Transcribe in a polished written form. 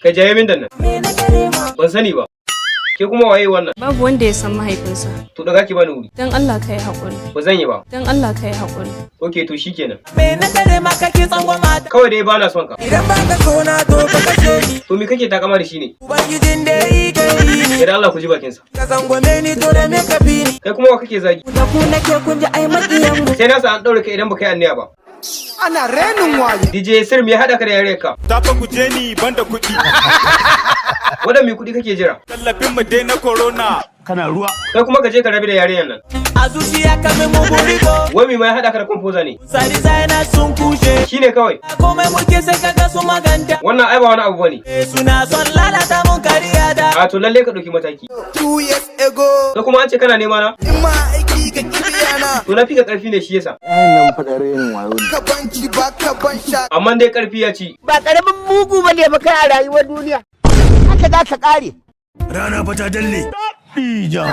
Ka jaye min dan nan. Ban sani ba. Ke kuma waye wannan? Babu wanda ya san mahaifinsa. To daga ki bani wuri. Dan Allah ka yi haƙuri. Ba zan yi ba. Dan Allah ka yi haƙuri. Okay to shikenan. Me na kare maka ki tsangwama. Kawai dai bana son ka. Idan ba ka so na to ba ka ce ni. To me kake takama da shi ne? Ubangijin da yi kai ni. Idan Allah ku ji bakin sa. Ka tsangwame ni dole me ka bi ni. Kai kuma wa kake zagi? Da ku nake kun ji ai makiyan mu. Sai na sa an daure ka idan baka yi anniya ba. Ana renin waye. DJ Sir me ya hada ka da yare ka? Ta fa guje ni banda kuɗi. Wadan me kuɗi kake jira? Tallafin mu dai na corona. Kana ruwa. Kai kuma ka je ka rabi da yarinyar nan. A zuciya ka mai muguri ko. Wai me ma ya hada ka da composer ne? Sani zaina sun kushe. Shine kawai. Komai muke sai kaga su maganta. Wannan ai ba wani abu bane. Suna son lalata mun kariya da. A to lalle ka dauki mataki. 2 years ago. Kai kuma an ce kana nema na? In ma aiki ga kibiyana. To na fika karfi ne shi yasa. Nan fada renin wayo. Ka banci ba ka ban sha. Amma dai karfi ya ci. Ba karamin mugu bane ba kai a rayuwar duniya. Haka za ka kare. Rana fa ta dalle. Ija.